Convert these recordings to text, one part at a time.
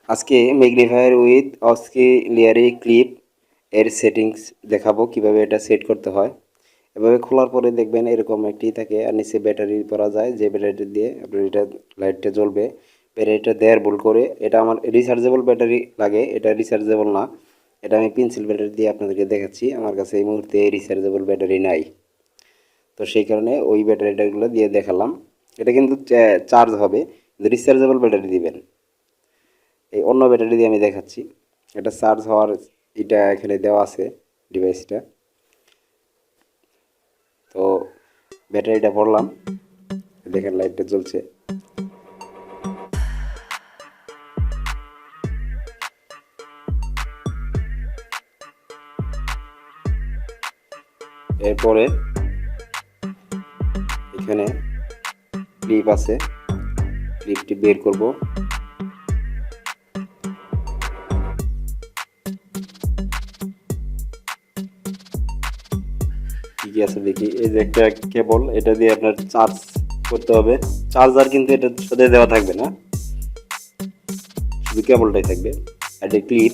আজকে magnifier with auxiliary clip এর settings দেখাবো কিভাবে এটা সেট করতে হয়। এভাবে খোলার পরে দেখবেন এরকম একটি থাকে আর নিচে ব্যাটারি পরা যায়, যে ব্যাটারি দিয়ে আপনার এটা লাইটটা জ্বলবে। ব্যাটারিটা দেয়ার ভুল করে, এটা আমার রিচার্জেবল ব্যাটারি লাগে, এটা রিচার্জেবল না। এটা আমি পেন্সিল ব্যাটারি দিয়ে আপনাদেরকে দেখাচ্ছি। আমার কাছে এই মুহূর্তে রিচার্জেবল ব্যাটারি নাই, তো সেই কারণে ওই ব্যাটারিটাগুলো দিয়ে দেখালাম। এটা কিন্তু চার্জ হবে, কিন্তু রিচার্জেবল ব্যাটারি দিবেন। এই অন্য ব্যাটারি দিয়ে আমি দেখাচ্ছি। এটা চার্জ হওয়ার এটা এখানে দেওয়া আছে ডিভাইসটা। তো ব্যাটারিটা ভরলাম, দেখেন লাইটটা জ্বলছে। এরপরে এখানে ক্লিপ আছে, ক্লিপটি বের করব। কি আছে দেখি, এই যে একটা কেবল, এটা দিয়ে আপনার চার্জ করতে হবে। চার্জার কিন্তু এটার সাথে দেওয়া থাকবে না, শুধু কেবলটাই থাকবে। একটা ক্লিপ,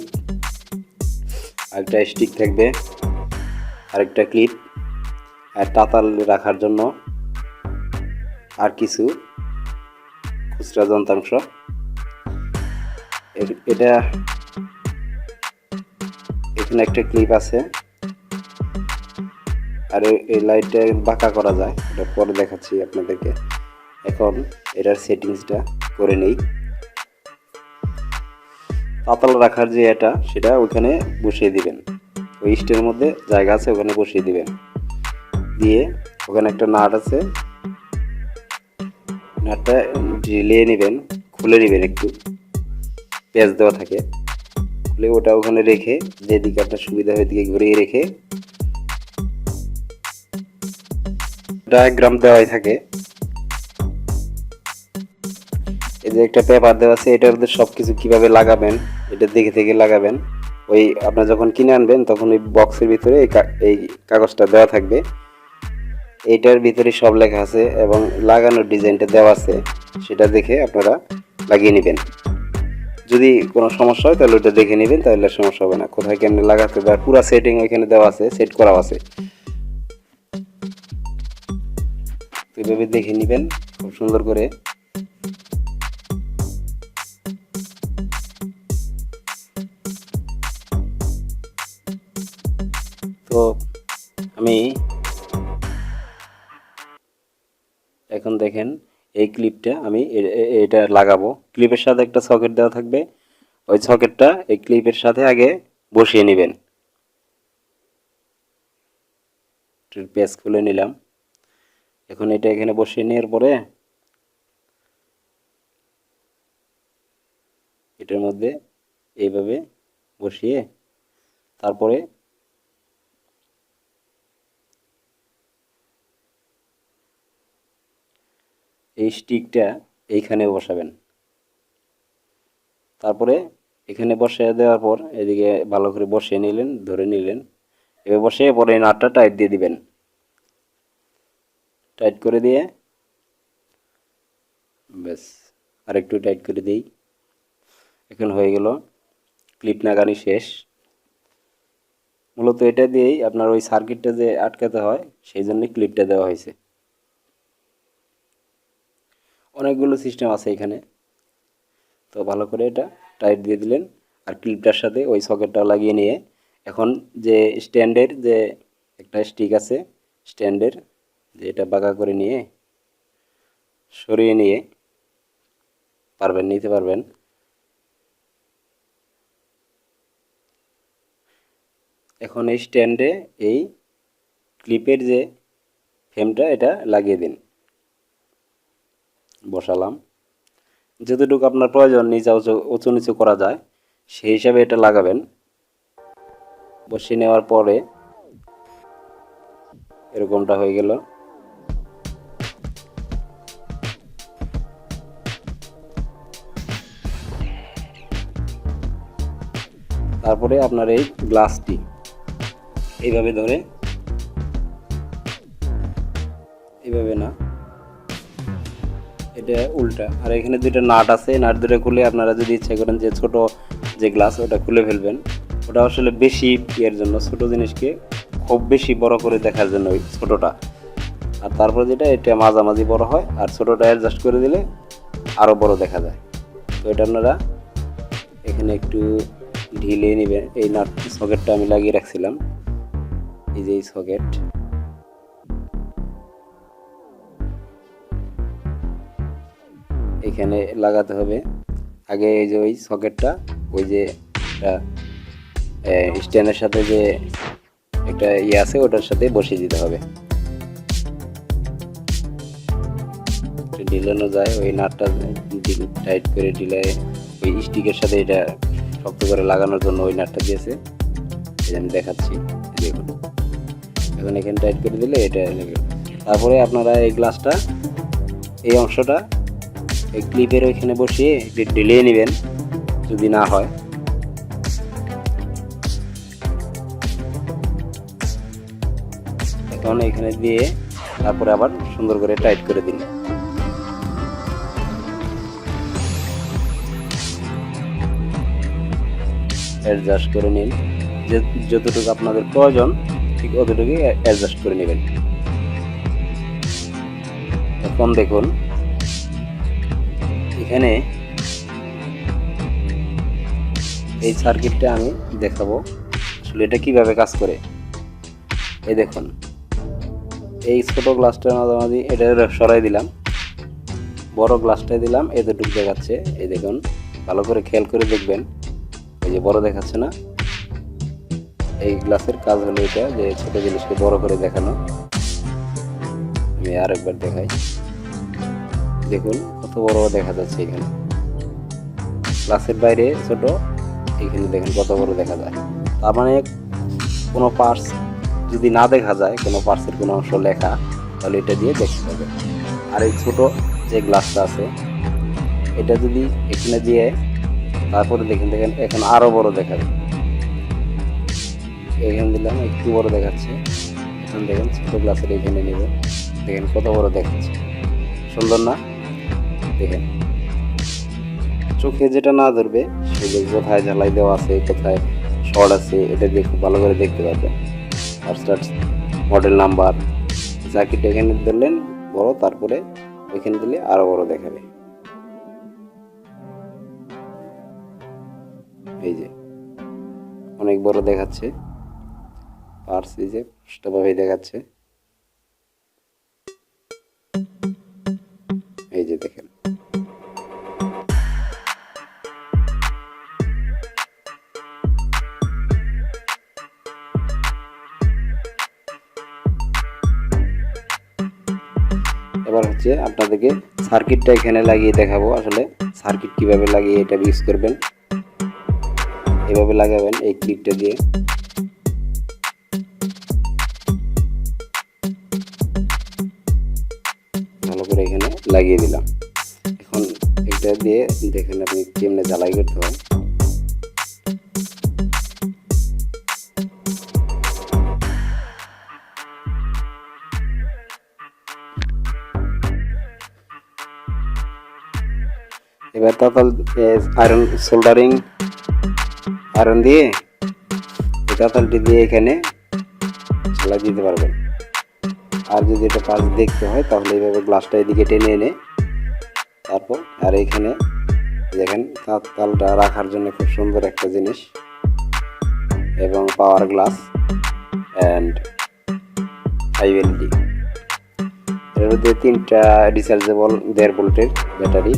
আরেকটা স্টিক থাকবে, আরেকটা ক্লিপ, আর তাতাল রাখার জন্য আর কিছু খুচরা যন্ত্রাংশ। এটা এখানে একটা ক্লিপ আছে, আর এই লাইটটা বাঁকা করা যায়, এটা পরে দেখাচ্ছি আপনাদেরকে। এখন এটার সেটিংসটা করে নেই। পাতাল রাখার যে এটা, সেটা ওইখানে বসিয়ে দিবেন, ওই স্টের মধ্যে জায়গা আছে, ওখানে বসিয়ে দিবেন। দিয়ে ওখানে একটা নাট আছে, নাটটা ঢিলিয়ে নেবেন, খুলে নেবেন, একটু পেঁচ দেওয়া থাকে, খুলে ওটা ওখানে রেখে যেদিকে আপনার সুবিধা হয় দিকে ঘুরিয়ে রেখে, ডায়াগ্রাম দেওয়াই থাকে। এই যে একটা পেপার দেওয়া আছে, এটার মধ্যে সব কিছু কীভাবে লাগাবেন এটা দেখে থেকে লাগাবেন। ওই আপনার যখন কিনে আনবেন তখন ওই বক্সের ভিতরে এই কাগজটা দেওয়া থাকবে, এইটার ভিতরে সব লেখা আছে এবং লাগানোর ডিজাইনটা দেওয়া আছে, সেটা দেখে আপনারা লাগিয়ে নেবেন। যদি কোনো সমস্যা হয় তাহলে ওটা দেখে নেবেন, তাহলে সমস্যা হবে না। কোথায় কেমনে লাগাতে হবে পুরো সেটিং ওইখানে দেওয়া আছে, সেট করা আছে, এইভাবে দেখে নেবেন খুব সুন্দর করে। তো আমি এখন দেখেন এই ক্লিপটা আমি এটা লাগাবো। ক্লিপের সাথে একটা সকেট দেওয়া থাকবে, ওই সকেটটা এই ক্লিপের সাথে আগে বসিয়ে নেবেন। পেজ খুলে নিলাম। এখন এটা এখানে বসিয়ে নেওয়ার পরে এটার মধ্যে এইভাবে বসিয়ে তারপরে এই স্টিকটা এইখানে বসাবেন। তারপরে এখানে বসিয়ে দেওয়ার পর এদিকে ভালো করে বসিয়ে নিলেন, ধরে নিলেন। এবার বসিয়ে পরে নাটটা টাইট দিয়ে দিবেন। টাইট করে দিয়ে ব্যাস আরেকটু টাইট করে দিই। এখন হয়ে গেল, ক্লিপ লাগানো শেষ। মূলত এটা দিয়েই আপনার ওই সার্কিটটা যে আটকাতে হয়, সেই জন্যই ক্লিপটা দেওয়া হয়েছে। অনেকগুলো সিস্টেম আছে এখানে, তো ভালো করে এটা টাইট দিয়ে দিলেন। আর ক্লিপটার সাথে ওই সকেটটা লাগিয়ে নিয়ে এখন যে স্ট্যান্ডের যে একটা স্টিক আছে, স্ট্যান্ডের যে এটা বাঁকা করে নিয়ে সরিয়ে নিয়ে নিতে পারবেন। এখন এই স্ট্যান্ডে এই ক্লিপের যে ফ্রেমটা এটা লাগিয়ে দিন। বসালাম, যতটুকু আপনার প্রয়োজন নিচে উঁচু নিচু করা যায় সেই হিসাবে এটা লাগাবেন। বসিয়ে নেওয়ার পরে এরকমটা হয়ে গেল। তারপরে আপনার এই গ্লাসটি এইভাবে ধরে, এইভাবে না, এটা উল্টা। আর এখানে দুইটা নাট আছে, নাট দুটো খুলে আপনারা যদি ইচ্ছা করেন যে ছোট যে গ্লাস ওটা খুলে ফেলবেন। ওটা আসলে বেশি ইয়ের জন্য, ছোট জিনিসকে খুব বেশি বড় করে দেখার জন্য ওই ছোটটা। আর তারপর যেটা এটা মাঝামাঝি বড় হয়, আর ছোটটা অ্যাডজাস্ট করে দিলে আরও বড় দেখা যায়। তো এটা আপনারা এখানে একটু ঢিলে নেবেন। এই নাট সকেটটা আমি লাগিয়ে রাখছিলাম, এই যে এই সকেট, এখানে লাগাতে হবে। আগে এই যে ওই সকেটটা ওই যে স্ট্যান্ডের সাথে যে একটা ইয়ে আছে ওটার সাথে বসিয়ে দিতে হবে। ঢিলানো যায় ওই নাটটা টাইট করে ঢিলে ওই স্টিকের সাথে এটা শক্ত করে লাগানোর জন্য ওই নাটটা দিয়েছে। এই আমি দেখাচ্ছি, দেখুন এখন এখানে টাইট করে দিলে এটা লেগে। তারপরে আপনারা এই গ্লাসটা এই অংশটা এই ক্লিপের ওইখানে বসিয়ে একটু ঢিলিয়ে নেবেন যদি না হয়। এখন এখানে দিয়ে তারপরে আবার সুন্দর করে টাইট করে দিন। অ্যাডজাস্ট করে নিন, যে যতটুকু আপনাদের প্রয়োজন ঠিক অতটুকু অ্যাডজাস্ট করে নেবেন। এখন দেখুন এখানে এই সার্কিটটা আমি দেখাবো আসলে এটা কিভাবে কাজ করে। এই দেখুন এই ছোট গ্লাসটার মাঝামাঝি এটা সরাই দিলাম, বড় গ্লাসটাই দিলাম, এতটুকু দেখাচ্ছে। এই দেখুন ভালো করে খেয়াল করে দেখবেন, এই যে বড় দেখাচ্ছে না। এই গ্লাসের কাজ হলো এটা যে ছোট জিনিসকে বড় করে দেখানো। আমি আরেকবার দেখাই, দেখুন কত বড় দেখা যাচ্ছে। এখানে গ্লাসের বাইরে ছোট, এখানে দেখেন কত বড় দেখা যায়। তার মানে কোনো পার্টস যদি না দেখা যায়, কোনো পার্টসের কোনো অংশ লেখা, তাহলে এটা দিয়ে দেখতে হবে। আর এই ছোট যে গ্লাসটা আছে এটা যদি এখানে দিয়ে তারপরে দেখেন এখন আরো বড় দেখাবে। এখানে দিলাম একটু বড় দেখাচ্ছে, এখন দেখেন ছোট গ্লাসের এখানে নেব, দেখেন কত বড় দেখাচ্ছে। সুন্দর না? দেখেন চোখে যেটা না ধরবে সেটা কোথায় ঝালাই দেওয়া আছে, কোথায় শর্ট আছে, এটা দেখে ভালো করে দেখতে পারবেন। আর মডেল নাম্বার সার্কিট এখানে ধরলেন বড়, তারপরে ওইখানে দিলে আরো বড় দেখাবে। এই যে অনেক বড় দেখাচ্ছে, পার্টস এই যে স্পষ্টভাবে দেখাচ্ছে। এই যে দেখেন এবার হচ্ছে আপনাদেরকে সার্কিটটা এখানে লাগিয়ে দেখাবো। আসলে সার্কিট কিভাবে লাগিয়ে এটা ইউজ করবেন, এভাবে লাগাবেন এই ক্লিপটা দিয়ে। ভালো করে এখানে লাগিয়ে দিলাম। এখন এটা দিয়ে দেখেন আপনি কেমনে জ্বালাই করতে হয়। এবার তাতাল আয়রন সোল্ডারিং আয়রন দিয়ে এই তাতালটি দিয়ে এখানে সেলাই দিতে পারবেন। আর যদি এটা পাশ দেখতে হয় তাহলে এইভাবে গ্লাসটা এদিকে টেনে এনে তারপর আর এখানে দেখেন তাতালটা রাখার জন্য খুব সুন্দর একটা জিনিস, এবং পাওয়ার গ্লাস অ্যান্ড 5 LED। এর মধ্যে 3টা রিচার্জেবল 1.5 ভোল্টের ব্যাটারি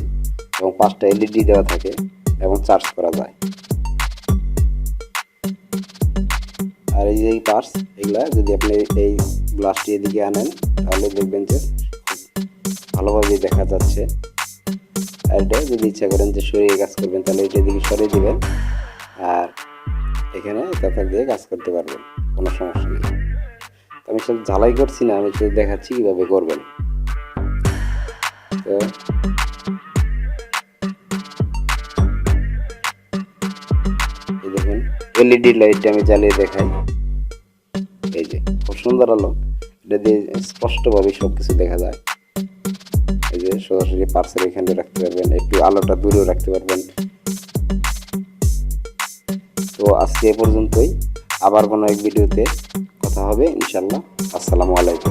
এবং 5টা LED দেওয়া থাকে এবং চার্জ করা যায়। আর এই যে এই পার্টস এগুলা যদি আপনি এই গ্লাসটি এদিকে আনেন তাহলে দেখবেন যে ভালোভাবে দেখা যাচ্ছে। আর এটা যদি ইচ্ছা করেন যে সরিয়ে কাজ করবেন তাহলে এটা দিকে সরিয়ে দিবেন, আর এখানে তাতাল দিয়ে কাজ করতে পারবেন, কোনো সমস্যা নেই। আমি সব ঝালাই করছি না, আমি শুধু দেখাচ্ছি কীভাবে করবেন। তো এই দেখুন LED লাইটটা আমি জ্বালিয়ে দেখাই। এই যে খুব সুন্দর আলো, এটা দিয়ে স্পষ্টভাবে সব কিছু দেখা যায়। এই যে সরাসরি পার্সেল এখানে রাখতে পারবেন, একটু আলোটা দূরেও রাখতে পারবেন। তো আজকে এ পর্যন্তই, আবার কোনো এক ভিডিওতে কথা হবে ইনশাল্লাহ। আসসালামু আলাইকুম।